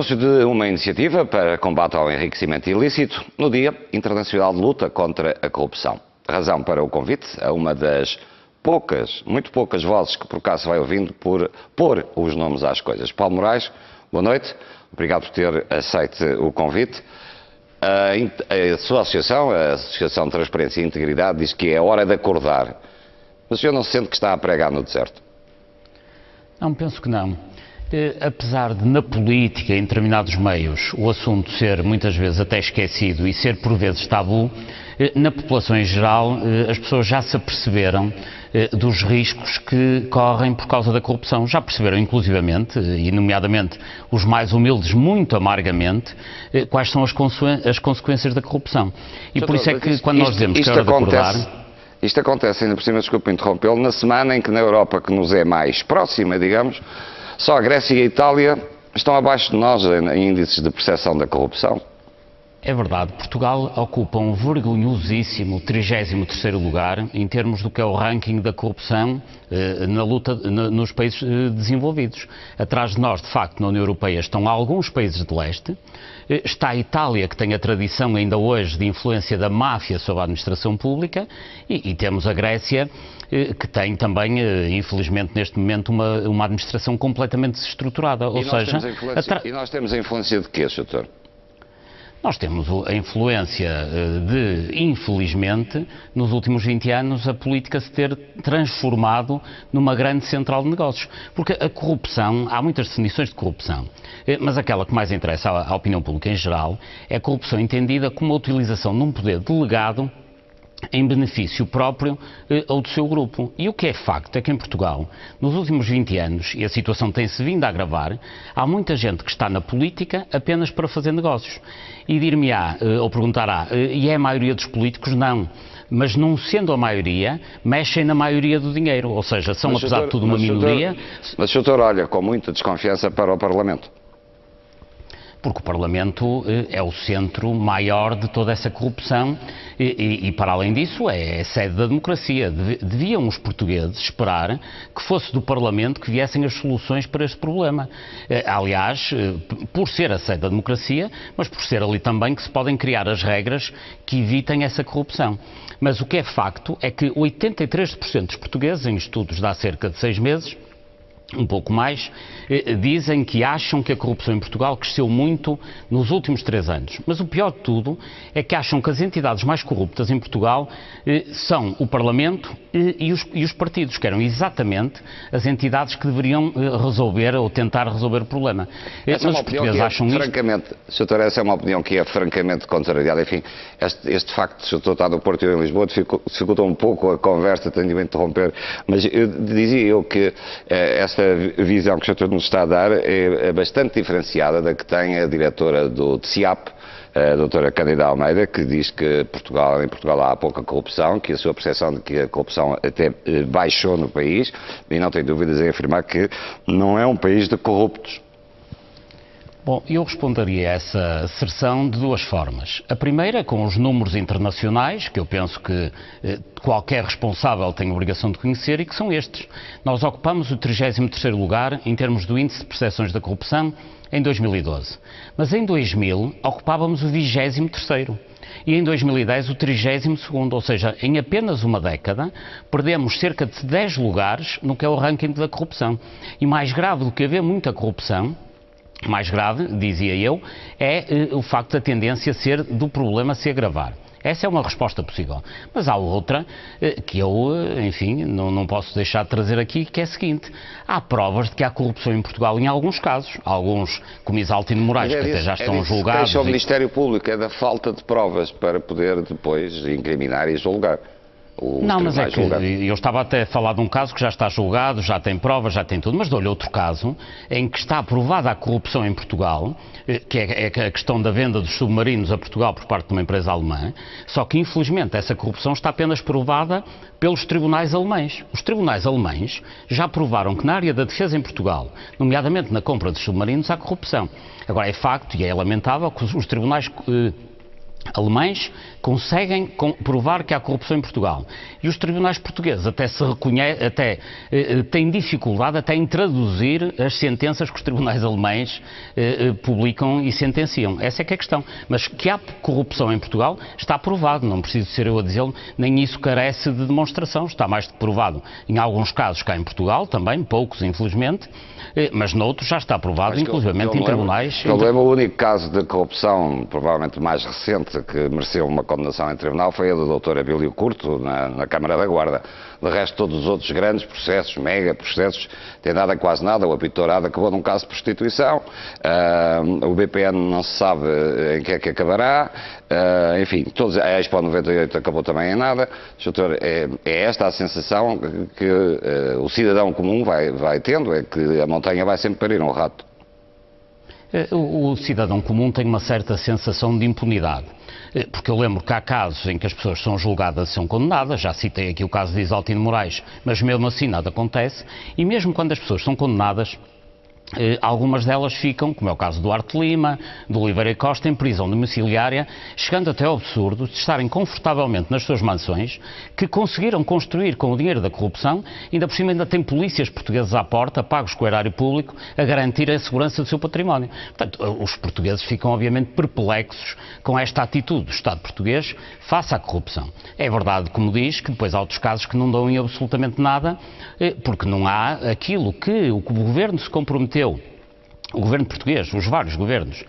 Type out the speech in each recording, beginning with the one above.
anúncio de uma iniciativa para combate ao enriquecimento ilícito no Dia Internacional de Luta contra a Corrupção. A razão para o convite a uma das muito poucas vozes que por acaso vai ouvindo por pôr os nomes às coisas. Paulo Moraes, boa noite, obrigado por ter aceito o convite. A sua associação, a Associação de Transparência e Integridade, diz que é hora de acordar. Mas o senhor não se sente que está a pregar no deserto? Não, penso que não. Apesar de, na política, em determinados meios, o assunto ser muitas vezes até esquecido e ser por vezes tabu, na população em geral as pessoas já se aperceberam dos riscos que correm por causa da corrupção. Já perceberam, inclusivamente, e nomeadamente os mais humildes, muito amargamente, quais são as consequências da corrupção. E por isso é que, quando nós dizemos que é hora de acordar... Isto acontece, ainda por cima, desculpe interrompê-lo, na semana em que na Europa, que nos é mais próxima, digamos, só a Grécia e a Itália estão abaixo de nós em índices de percepção da corrupção. É verdade, Portugal ocupa um vergonhosíssimo 33º lugar em termos do que é o ranking da corrupção na luta nos países desenvolvidos. Atrás de nós, de facto, na União Europeia estão alguns países de leste, está a Itália, que tem a tradição ainda hoje de influência da máfia sobre a administração pública, e temos a Grécia, que tem também, infelizmente, neste momento, uma administração completamente desestruturada. E nós temos a influência de quê, Sr. Nós temos a influência de, infelizmente, nos últimos 20 anos, a política se ter transformado numa grande central de negócios. Porque a corrupção, há muitas definições de corrupção, mas aquela que mais interessa à opinião pública em geral é a corrupção entendida como a utilização de um poder delegado em benefício próprio ou do seu grupo. E o que é facto é que em Portugal, nos últimos 20 anos, e a situação tem-se vindo a agravar, há muita gente que está na política apenas para fazer negócios. E dir-me-á, ou perguntará, e é a maioria dos políticos? Não. Mas não sendo a maioria, mexem na maioria do dinheiro. Ou seja, são apesar de tudo uma minoria. Mas o Sr. olha com muita desconfiança para o Parlamento. Porque o Parlamento é o centro maior de toda essa corrupção e para além disso, é a sede da democracia. Deviam os portugueses esperar que fosse do Parlamento que viessem as soluções para este problema. Aliás, por ser a sede da democracia, mas por ser ali também que se podem criar as regras que evitem essa corrupção. Mas o que é facto é que 83% dos portugueses, em estudos de há cerca de 6 meses, um pouco mais, dizem que acham que a corrupção em Portugal cresceu muito nos últimos 3 anos. Mas o pior de tudo é que acham que as entidades mais corruptas em Portugal são o Parlamento e os partidos, que eram exatamente as entidades que deveriam resolver ou tentar resolver o problema. Mas os portugueses acham isto... Francamente, Sr. essa é uma opinião que é francamente contrariada. Enfim, este facto de o Sr. estar no Porto e em Lisboa dificultou um pouco a conversa, tenho de interromper, mas dizia eu que esta visão que o Sr. nos está a dar é bastante diferenciada da que tem a diretora do TCIAP, a doutora Cândida Almeida, que diz que em Portugal há pouca corrupção, que a sua percepção de que a corrupção até baixou no país, e não tem dúvidas em afirmar que não é um país de corruptos. Bom, eu responderia a essa asserção de 2 formas. A primeira, com os números internacionais, que eu penso que qualquer responsável tem a obrigação de conhecer, e que são estes. Nós ocupamos o 33º lugar em termos do índice de percepções da corrupção em 2012. Mas em 2000 ocupávamos o 23º. E em 2010 o 32º, ou seja, em apenas uma década, perdemos cerca de 10 lugares no que é o ranking da corrupção. E mais grave do que haver muita corrupção, mais grave, dizia eu, é o facto da tendência do problema se agravar. Essa é uma resposta possível. Mas há outra que eu, enfim, não posso deixar de trazer aqui, que é a seguinte. Há provas de que há corrupção em Portugal em alguns casos. Alguns, como Isaltino Moraes, que até já estão julgados. O Ministério Público é da falta de provas para poder depois incriminar e julgar. Não, mas é que eu estava até a falar de um caso que já está julgado, já tem provas, já tem tudo, mas dou-lhe outro caso em que está aprovada a corrupção em Portugal, que é a questão da venda dos submarinos a Portugal por parte de uma empresa alemã, só que infelizmente essa corrupção está apenas provada pelos tribunais alemães. Os tribunais alemães já provaram que na área da defesa em Portugal, nomeadamente na compra dos submarinos, há corrupção. Agora é facto e é lamentável que os tribunais alemães conseguem provar que há corrupção em Portugal. E os tribunais portugueses até têm dificuldade até em traduzir as sentenças que os tribunais alemães publicam e sentenciam. Essa é que é a questão. Mas que há corrupção em Portugal está provado, não preciso ser eu a dizê-lo, nem isso carece de demonstração. Está mais do que provado em alguns casos cá em Portugal, também, poucos infelizmente, mas noutros já está provado, inclusivamente em tribunais. Eu lembro, o único caso de corrupção, provavelmente mais recente, que mereceu uma condenação em tribunal foi a do Dr. Abílio Curto, na Câmara da Guarda. De resto, todos os outros grandes processos, mega processos, têm nada quase nada. O apito Dourado acabou num caso de prostituição, o BPN não se sabe em que é que acabará, enfim, a Expo 98 acabou também em nada. Doutor, é esta a sensação que o cidadão comum vai tendo, é que a montanha vai sempre parir um rato. O cidadão comum tem uma certa sensação de impunidade, porque eu lembro que há casos em que as pessoas são julgadas e são condenadas, já citei aqui o caso de Isaltino Moraes, mas mesmo assim nada acontece, e mesmo quando as pessoas são condenadas, algumas delas ficam, como é o caso do Duarte Lima, do Oliveira Costa, em prisão domiciliária, chegando até ao absurdo de estarem confortavelmente nas suas mansões, que conseguiram construir com o dinheiro da corrupção, ainda por cima ainda tem polícias portugueses à porta, pagos com o erário público, a garantir a segurança do seu património. Portanto, os portugueses ficam obviamente perplexos com esta atitude do Estado português face à corrupção. É verdade, como diz, que depois há outros casos que não dão em absolutamente nada, porque não há aquilo que o governo se comprometeu, o governo português, os vários governos,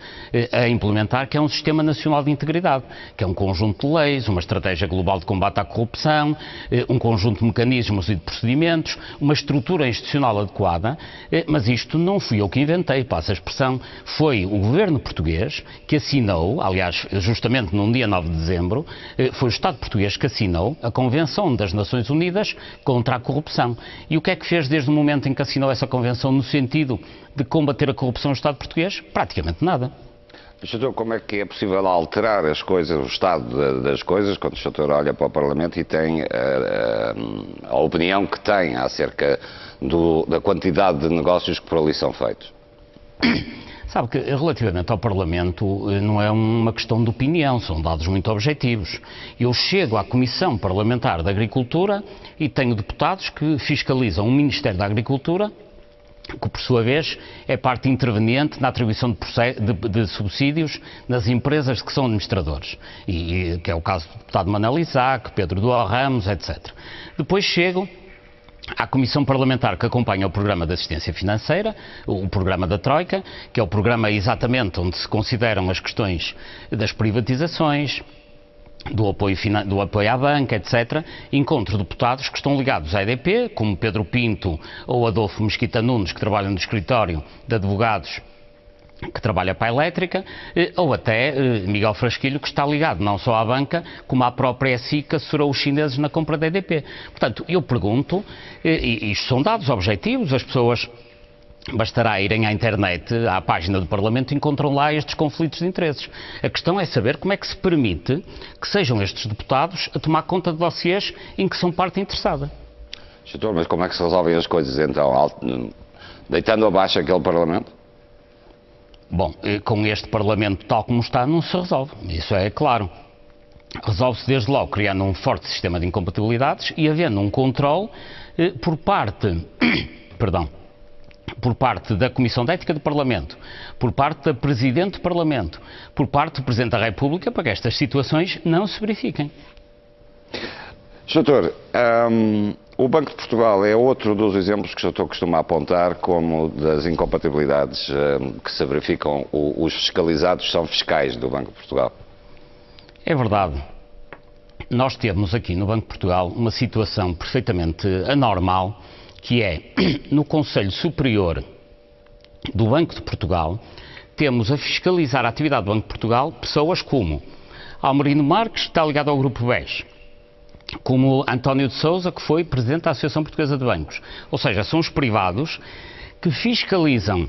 a implementar, que é um Sistema Nacional de Integridade, que é um conjunto de leis, uma estratégia global de combate à corrupção, um conjunto de mecanismos e de procedimentos, uma estrutura institucional adequada, mas isto não fui eu que inventei, passa a expressão, foi o governo português que assinou, aliás, justamente num dia 9 de dezembro, foi o Estado português que assinou a Convenção das Nações Unidas contra a Corrupção. E o que é que fez desde o momento em que assinou essa Convenção no sentido de combater a corrupção no Estado português? Praticamente nada. Doutor, como é que é possível alterar as coisas, o estado das coisas, quando o doutor olha para o Parlamento e tem a opinião que tem acerca da quantidade de negócios que por ali são feitos? Sabe que relativamente ao Parlamento não é uma questão de opinião, são dados muito objetivos. Eu chego à Comissão Parlamentar da Agricultura e tenho deputados que fiscalizam o Ministério da Agricultura, que por sua vez é parte interveniente na atribuição de subsídios nas empresas que são administradores, que é o caso do deputado Manel Isaac, Pedro Dual Ramos, etc. Depois chego à Comissão Parlamentar que acompanha o Programa de Assistência Financeira, o Programa da Troika, que é o programa exatamente onde se consideram as questões das privatizações, do apoio à banca, etc., encontro deputados que estão ligados à EDP, como Pedro Pinto ou Adolfo Mesquita Nunes, que trabalham no escritório de advogados que trabalha para a elétrica, ou até Miguel Frasquilho, que está ligado não só à banca, como à própria SI, que assessorou os chineses na compra da EDP. Portanto, eu pergunto, e isto são dados objetivos, as pessoas... Bastará irem à internet, à página do Parlamento, e encontram lá estes conflitos de interesses. A questão é saber como é que se permite que sejam estes deputados a tomar conta de dossiês em que são parte interessada. Doutor, mas como é que se resolvem as coisas então? Deitando abaixo aquele Parlamento? Bom, com este Parlamento tal como está não se resolve, isso é claro. Resolve-se desde logo criando um forte sistema de incompatibilidades e havendo um controle por parte... por parte da Comissão de Ética do Parlamento, por parte da Presidente do Parlamento, por parte do Presidente da República, para que estas situações não se verifiquem. Doutor, o Banco de Portugal é outro dos exemplos que o doutor costuma apontar como das incompatibilidades que se verificam. Os fiscalizados são fiscais do Banco de Portugal. É verdade. Nós temos aqui no Banco de Portugal uma situação perfeitamente anormal, que é, no Conselho Superior do Banco de Portugal, temos a fiscalizar a atividade do Banco de Portugal pessoas como Almerino Marques, que está ligado ao Grupo BES, como António de Sousa, que foi Presidente da Associação Portuguesa de Bancos. Ou seja, são os privados que fiscalizam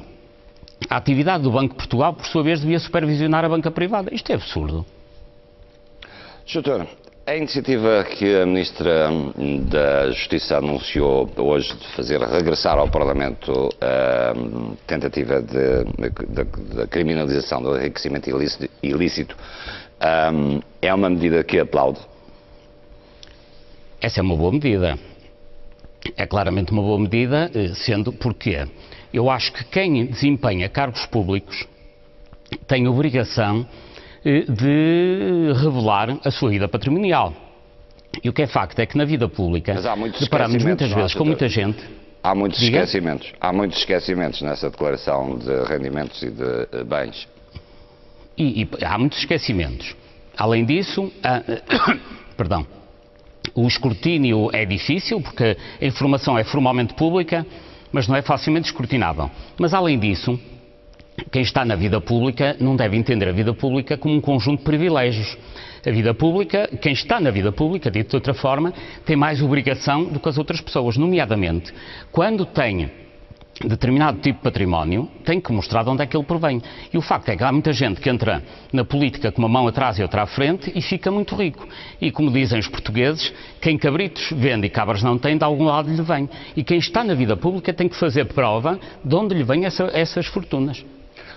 a atividade do Banco de Portugal, por sua vez devia supervisionar a banca privada. Isto é absurdo. Doutor, a iniciativa que a Ministra da Justiça anunciou hoje de fazer regressar ao Parlamento a tentativa da criminalização do enriquecimento ilícito É uma medida que aplaude? Essa é uma boa medida. É claramente uma boa medida, sendo porque eu acho que quem desempenha cargos públicos tem a obrigação de revelar a sua vida patrimonial. E o que é facto é que na vida pública deparamos muitas vezes com muita gente... Há muitos esquecimentos nessa declaração de rendimentos e de bens. E há muitos esquecimentos. Além disso, perdão, o escrutínio é difícil, porque a informação é formalmente pública, mas não é facilmente escrutinável. Mas, além disso, quem está na vida pública não deve entender a vida pública como um conjunto de privilégios. A vida pública, quem está na vida pública, dito de outra forma, tem mais obrigação do que as outras pessoas, nomeadamente, quando tem determinado tipo de património, tem que mostrar de onde é que ele provém. E o facto é que há muita gente que entra na política com uma mão atrás e outra à frente e fica muito rico. E como dizem os portugueses, quem cabritos vende e cabras não tem, de algum lado lhe vem. E quem está na vida pública tem que fazer prova de onde lhe vêm essas fortunas.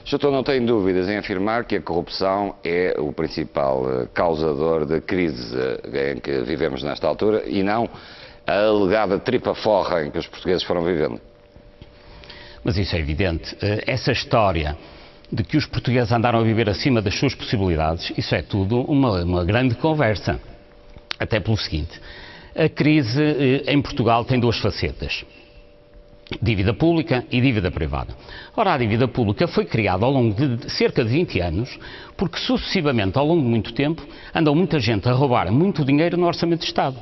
O doutor não tem dúvidas em afirmar que a corrupção é o principal causador da crise em que vivemos nesta altura e não a alegada tripa-forra em que os portugueses foram vivendo? Mas isso é evidente. Essa história de que os portugueses andaram a viver acima das suas possibilidades, isso é tudo uma grande conversa. Até pelo seguinte, a crise em Portugal tem duas facetas. Dívida pública e dívida privada. Ora, a dívida pública foi criada ao longo de cerca de 20 anos, porque sucessivamente, ao longo de muito tempo, andou muita gente a roubar muito dinheiro no Orçamento de Estado.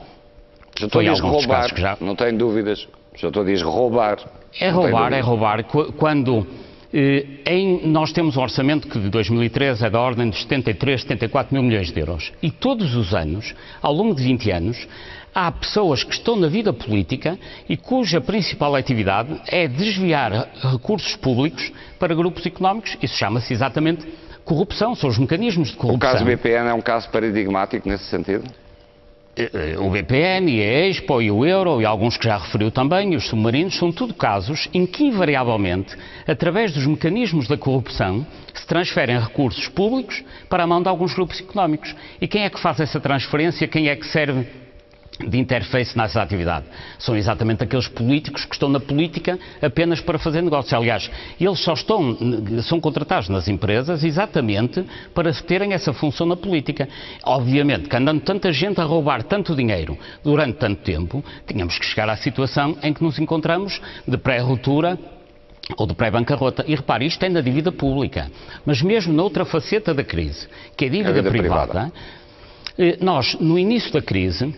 O doutor diz roubar, não tem dúvidas. O doutor diz roubar. É roubar. Quando nós temos um orçamento que de 2013 é da ordem de 73, 74 mil milhões de euros. E todos os anos, ao longo de 20 anos, há pessoas que estão na vida política e cuja principal atividade é desviar recursos públicos para grupos económicos. Isso chama-se exatamente corrupção, são os mecanismos de corrupção. O caso BPN é um caso paradigmático nesse sentido? O BPN e a Expo e o Euro e alguns que já referiu também, e os submarinos, são tudo casos em que invariavelmente, através dos mecanismos da corrupção, se transferem recursos públicos para a mão de alguns grupos económicos. E quem é que faz essa transferência? Quem é que serve de interface nessa atividade? São exatamente aqueles políticos que estão na política apenas para fazer negócio. Aliás, eles são contratados nas empresas exatamente para terem essa função na política. Obviamente que andando tanta gente a roubar tanto dinheiro durante tanto tempo, tínhamos que chegar à situação em que nos encontramos de pré-ruptura ou de pré-bancarrota. E repare, isto é na dívida pública. Mas mesmo na outra faceta da crise, que é a dívida privada, nós, no início da crise,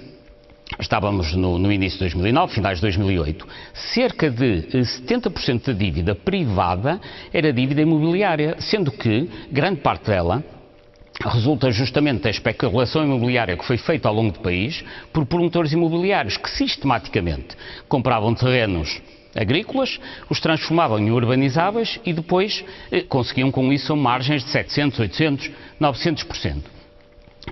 estávamos no início de 2009, finais de 2008, cerca de 70% da dívida privada era dívida imobiliária, sendo que grande parte dela resulta justamente da especulação imobiliária que foi feita ao longo do país por promotores imobiliários que sistematicamente compravam terrenos agrícolas, os transformavam em urbanizáveis e depois conseguiam com isso margens de 700, 800, 900%.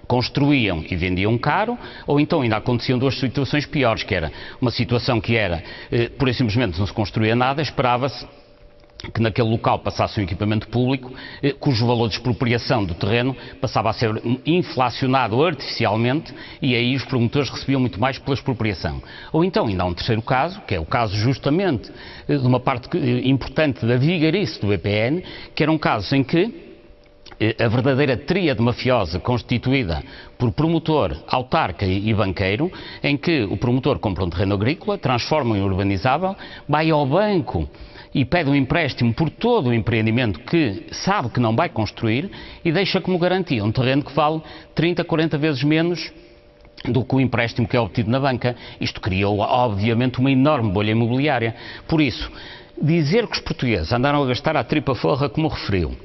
Construíam e vendiam caro, ou então ainda aconteciam duas situações piores, que era uma situação que era, por e simplesmente não se construía nada, esperava-se que naquele local passasse um equipamento público, cujo valor de expropriação do terreno passava a ser inflacionado artificialmente e aí os promotores recebiam muito mais pela expropriação. Ou então ainda há um terceiro caso, que é o caso justamente de uma parte importante da vigarice do BPN, que eram casos em que a verdadeira tríade mafiosa constituída por promotor, autarca e banqueiro, em que o promotor compra um terreno agrícola, transforma em urbanizável, vai ao banco e pede um empréstimo por todo o empreendimento que sabe que não vai construir e deixa como garantia um terreno que vale 30, 40 vezes menos do que o empréstimo que é obtido na banca. Isto criou, obviamente, uma enorme bolha imobiliária. Por isso, dizer que os portugueses andaram a gastar à tripa-forra, como referiu,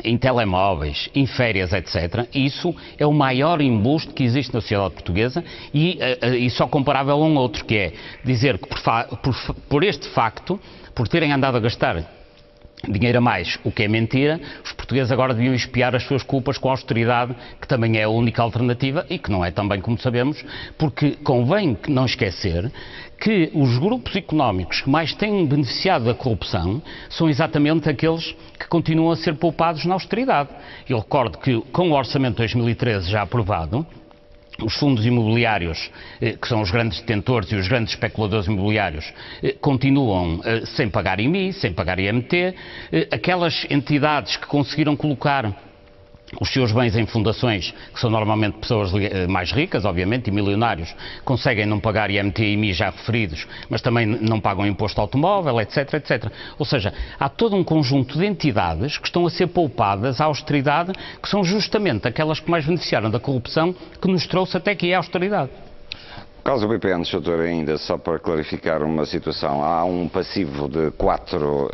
em telemóveis, em férias, etc., isso é o maior embuste que existe na sociedade portuguesa e só comparável a um outro, que é dizer que por este facto, por terem andado a gastar dinheiro a mais, o que é mentira. Os portugueses agora deviam expiar as suas culpas com a austeridade, que também é a única alternativa e que não é também, como sabemos, porque convém não esquecer que os grupos económicos que mais têm beneficiado da corrupção são exatamente aqueles que continuam a ser poupados na austeridade. Eu recordo que, com o Orçamento de 2013 já aprovado, os fundos imobiliários, que são os grandes detentores e os grandes especuladores imobiliários, continuam sem pagar IMI, sem pagar IMT. Aquelas entidades que conseguiram colocar os seus bens em fundações, que são normalmente pessoas mais ricas, obviamente, e milionários, conseguem não pagar IMT e IMI já referidos, mas também não pagam imposto automóvel, etc, etc. Ou seja, há todo um conjunto de entidades que estão a ser poupadas à austeridade, que são justamente aquelas que mais beneficiaram da corrupção que nos trouxe até aqui a austeridade. No caso do BPN, doutor, ainda só para clarificar uma situação, há um passivo de 4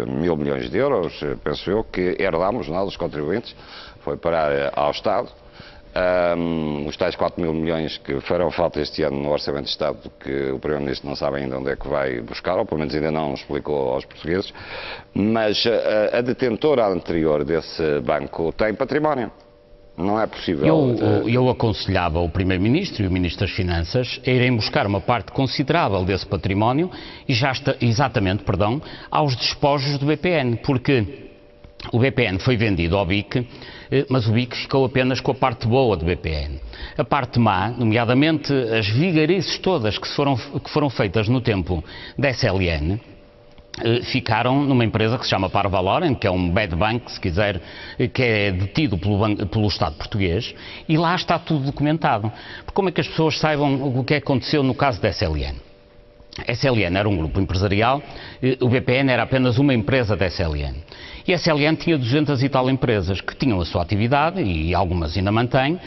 mil milhões de euros, penso eu, que herdámos, nós, os contribuintes, foi parar ao Estado. Os tais 4 mil milhões que farão falta este ano no Orçamento de Estado, que o Primeiro-Ministro não sabe ainda onde é que vai buscar, ou pelo menos ainda não explicou aos portugueses, mas a detentora anterior desse banco tem património. Não é possível. Eu aconselhava o Primeiro-Ministro e o Ministro das Finanças a irem buscar uma parte considerável desse património e já está, exatamente, aos despojos do BPN, porque o BPN foi vendido ao BIC, mas o BIC ficou apenas com a parte boa do BPN. A parte má, nomeadamente as vigarices todas que foram feitas no tempo da SLN, ficaram numa empresa que se chama Parvaloren, que é um bad bank, se quiser, que é detido pelo Estado português, e lá está tudo documentado. Como é que as pessoas saibam o que aconteceu no caso da SLN? A SLN era um grupo empresarial, o BPN era apenas uma empresa da SLN. E a SLN tinha 200 e tal empresas que tinham a sua atividade, e algumas ainda mantêm,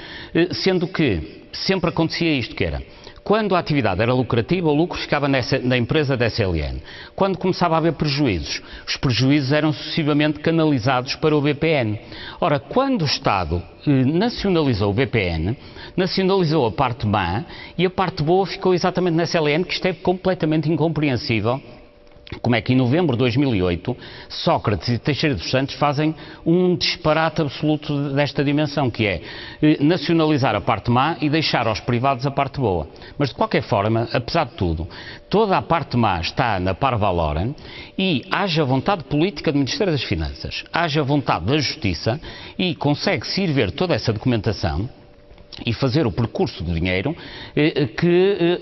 sendo que sempre acontecia isto, que era, quando a atividade era lucrativa, o lucro ficava na empresa da SLN. Quando começava a haver prejuízos, os prejuízos eram sucessivamente canalizados para o BPN. Ora, quando o Estado nacionalizou o BPN, nacionalizou a parte má e a parte boa ficou exatamente na SLN, que isto é completamente incompreensível. Como é que em novembro de 2008 Sócrates e Teixeira dos Santos fazem um disparate absoluto desta dimensão, que é nacionalizar a parte má e deixar aos privados a parte boa. Mas de qualquer forma, apesar de tudo, toda a parte má está na Parvaloren e haja vontade política do Ministério das Finanças, haja vontade da Justiça e consegue-se ir ver toda essa documentação e fazer o percurso do dinheiro,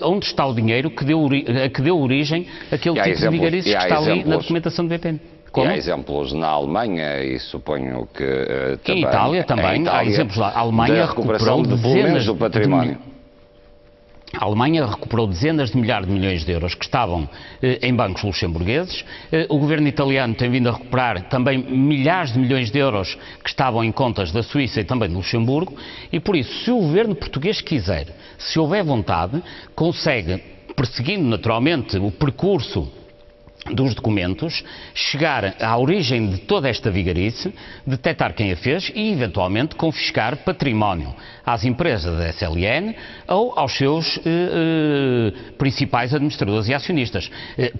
onde está o dinheiro que deu origem àquele tipo de vigarices que está ali na documentação do BPN. Como? E há exemplos na Alemanha e suponho que também... Em Itália também, há exemplos lá. A Alemanha recuperou dezenas do património. A Alemanha recuperou dezenas de milhares de milhões de euros que estavam em bancos luxemburgueses. O governo italiano tem vindo a recuperar também milhares de milhões de euros que estavam em contas da Suíça e também de Luxemburgo. E por isso, se o governo português quiser, se houver vontade, consegue, perseguindo naturalmente o percurso dos documentos, chegar à origem de toda esta vigarice, detectar quem a fez e, eventualmente, confiscar património às empresas da SLN ou aos seus principais administradores e acionistas.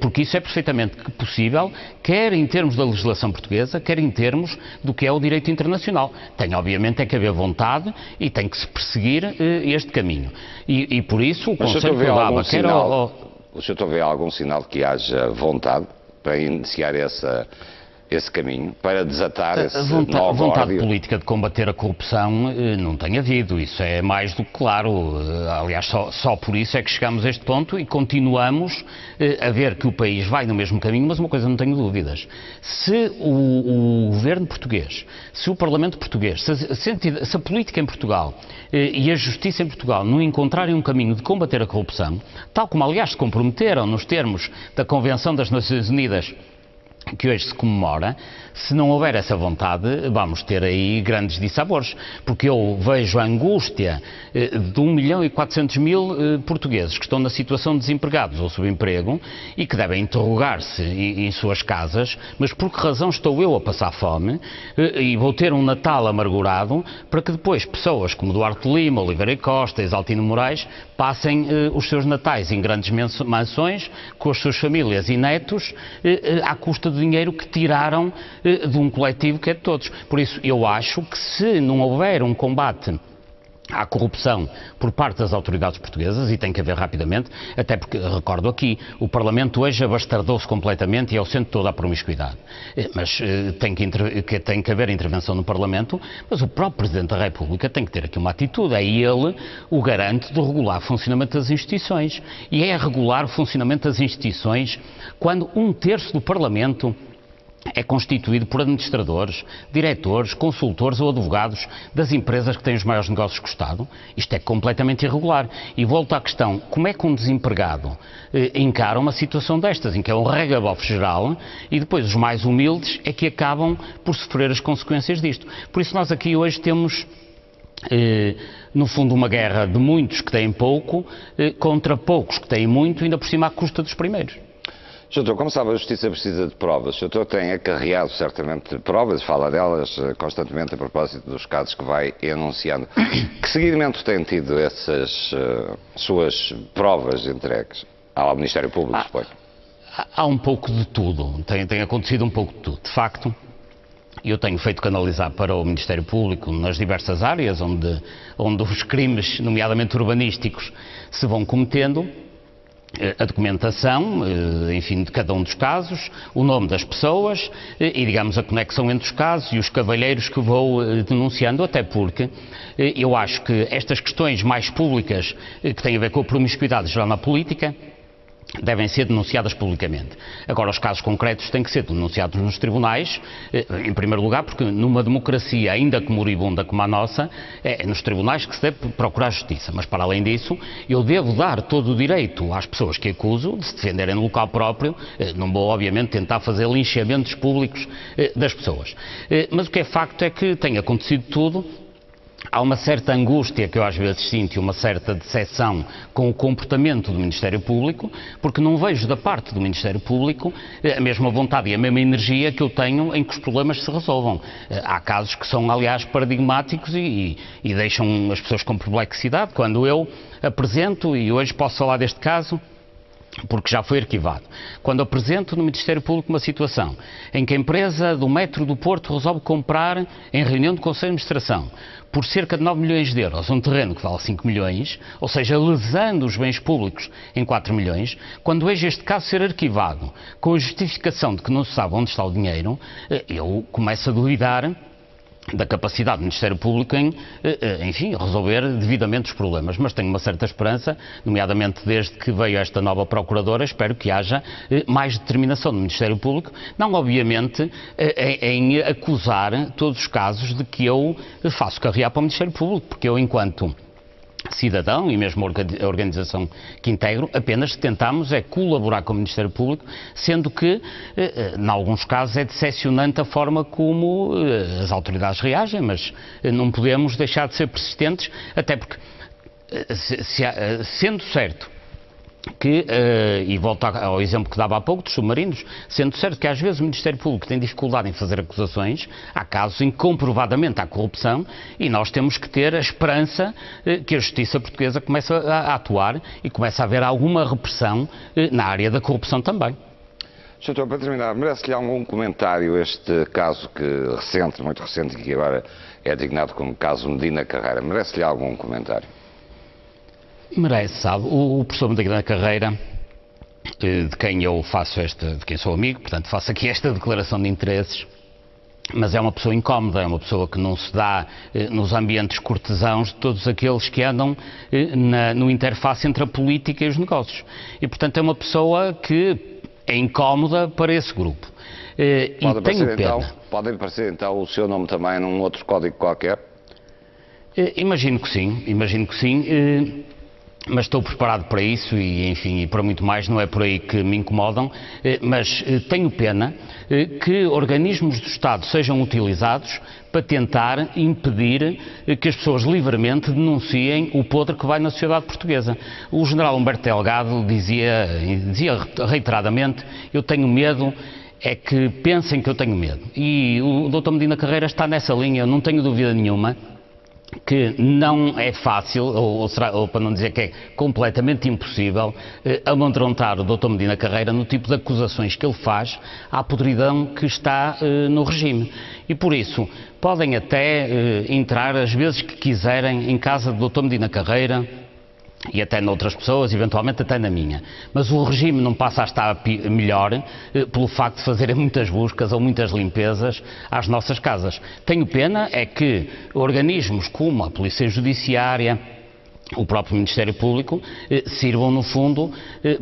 Porque isso é perfeitamente possível, quer em termos da legislação portuguesa, quer em termos do que é o direito internacional. Tem, obviamente, é que haver vontade e tem que se perseguir este caminho. E por isso, o Conselho que dava, quer O senhor vê algum sinal de que haja vontade para iniciar esse caminho, para desatar esse nó vontade política de combater a corrupção não tem havido, isso é mais do que claro. Aliás, só por isso é que chegamos a este ponto e continuamos a ver que o país vai no mesmo caminho, mas uma coisa não tenho dúvidas. Se o governo português, se o Parlamento português, se a política em Portugal e a justiça em Portugal não encontrarem um caminho de combater a corrupção, tal como aliás se comprometeram nos termos da Convenção das Nações Unidas que hoje se comemora, se não houver essa vontade, vamos ter aí grandes dissabores, porque eu vejo a angústia de 1.400.000 portugueses que estão na situação de desempregados ou subemprego e que devem interrogar-se em suas casas, mas por que razão estou eu a passar fome e vou ter um Natal amargurado para que depois pessoas como Duarte Lima, Oliveira Costa, Exaltino Moraes passem os seus natais em grandes mansões, com as suas famílias e netos, à custa do dinheiro que tiraram de um coletivo que é de todos. Por isso, eu acho que se não houver um combate à corrupção por parte das autoridades portuguesas, e tem que haver rapidamente, até porque, recordo aqui, o Parlamento hoje abastardou-se completamente e é o centro de toda a promiscuidade. Mas tem que haver intervenção no Parlamento, mas o próprio Presidente da República tem que ter aqui uma atitude. É ele o garante de regular o funcionamento das instituições. E é regular o funcionamento das instituições quando 1/3 do Parlamento é constituído por administradores, diretores, consultores ou advogados das empresas que têm os maiores negócios com o Estado. Isto é completamente irregular. E volto à questão, como é que um desempregado encara uma situação destas, em que é um regabof geral, e depois os mais humildes é que acabam por sofrer as consequências disto. Por isso nós aqui hoje temos, no fundo, uma guerra de muitos que têm pouco contra poucos que têm muito, ainda por cima à custa dos primeiros. Sr. Doutor, como sabe, a Justiça precisa de provas. O Sr. Doutor tem acarreado certamente provas, fala delas constantemente a propósito dos casos que vai enunciando. Que seguimento têm tido essas suas provas entregues ao Ministério Público, suponho? Há um pouco de tudo, tem acontecido um pouco de tudo. De facto, eu tenho feito canalizar para o Ministério Público nas diversas áreas onde os crimes, nomeadamente urbanísticos, se vão cometendo, a documentação, enfim, de cada um dos casos, o nome das pessoas e, digamos, a conexão entre os casos e os cavalheiros que vou denunciando, até porque eu acho que estas questões mais públicas que têm a ver com a promiscuidade geral na política devem ser denunciadas publicamente. Agora, os casos concretos têm que ser denunciados nos tribunais, em primeiro lugar, porque numa democracia, ainda que moribunda como a nossa, é nos tribunais que se deve procurar justiça. Mas, para além disso, eu devo dar todo o direito às pessoas que acuso de se defenderem no local próprio. Não vou, obviamente, tentar fazer linchamentos públicos das pessoas. Mas o que é facto é que tem acontecido tudo. Há uma certa angústia que eu às vezes sinto e uma certa decepção com o comportamento do Ministério Público, porque não vejo da parte do Ministério Público a mesma vontade e a mesma energia que eu tenho em que os problemas se resolvam. Há casos que são, aliás, paradigmáticos e deixam as pessoas com perplexidade. Quando eu apresento, e hoje posso falar deste caso, porque já foi arquivado. Quando apresento no Ministério Público uma situação em que a empresa do Metro do Porto resolve comprar, em reunião de Conselho de Administração, por cerca de 9 milhões de euros, um terreno que vale 5 milhões, ou seja, lesando os bens públicos em 4 milhões, quando vejo este caso ser arquivado com a justificação de que não se sabe onde está o dinheiro, eu começo a duvidar da capacidade do Ministério Público em, enfim, resolver devidamente os problemas. Mas tenho uma certa esperança, nomeadamente desde que veio esta nova Procuradora, espero que haja mais determinação do Ministério Público, não obviamente em acusar todos os casos de que eu faço carrear para o Ministério Público, porque eu, enquanto cidadão e mesmo a organização que integro, apenas tentamos colaborar com o Ministério Público, sendo que, em alguns casos, é decepcionante a forma como as autoridades reagem, mas não podemos deixar de ser persistentes, até porque, sendo certo que, e volto ao exemplo que dava há pouco dos submarinos, sendo certo que às vezes o Ministério Público tem dificuldade em fazer acusações, há casos em que comprovadamente há corrupção e nós temos que ter a esperança que a justiça portuguesa comece a atuar e comece a haver alguma repressão na área da corrupção também. Doutor, para terminar, merece-lhe algum comentário este caso recente, muito recente, que agora é designado como caso Medina Carreira? Merece-lhe algum comentário? Merece, sabe? O professor Medina Carreira, de quem eu faço de quem sou amigo, portanto faço aqui esta declaração de interesses, mas é uma pessoa incómoda, é uma pessoa que não se dá nos ambientes cortesãos de todos aqueles que andam no interface entre a política e os negócios. E, portanto, é uma pessoa que é incómoda para esse grupo. E tenho pena. Pode aparecer, então, o seu nome também num outro código qualquer? Imagino que sim. Mas estou preparado para isso e, enfim, e para muito mais, não é por aí que me incomodam, mas tenho pena que organismos do Estado sejam utilizados para tentar impedir que as pessoas livremente denunciem o podre que vai na sociedade portuguesa. O general Humberto Delgado dizia reiteradamente: eu tenho medo, é que pensem que eu tenho medo. E o Dr. Medina Carreira está nessa linha, eu não tenho dúvida nenhuma. que não é fácil, ou para não dizer que é completamente impossível, amedrontar o Dr. Medina Carreira no tipo de acusações que ele faz à podridão que está no regime. E por isso, podem até entrar as vezes que quiserem em casa do Dr. Medina Carreira, e até noutras pessoas, eventualmente até na minha. Mas o regime não passa a estar melhor pelo facto de fazerem muitas buscas ou muitas limpezas às nossas casas. Tenho pena é que organismos como a Polícia Judiciária, o próprio Ministério Público, sirvam no fundo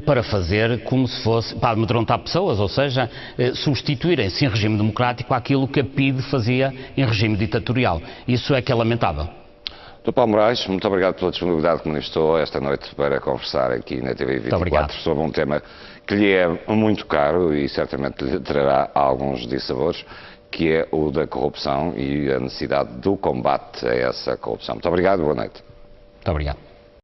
para fazer como se fosse, para amedrontar pessoas, ou seja, substituírem-se em regime democrático àquilo que a PIDE fazia em regime ditatorial. Isso é que é lamentável. Dr. Paulo Moraes, muito obrigado pela disponibilidade que manifestou esta noite para conversar aqui na TV 24 sobre um tema que lhe é muito caro e certamente lhe trará alguns dissabores, que é o da corrupção e a necessidade do combate a essa corrupção. Muito obrigado, boa noite. Muito obrigado.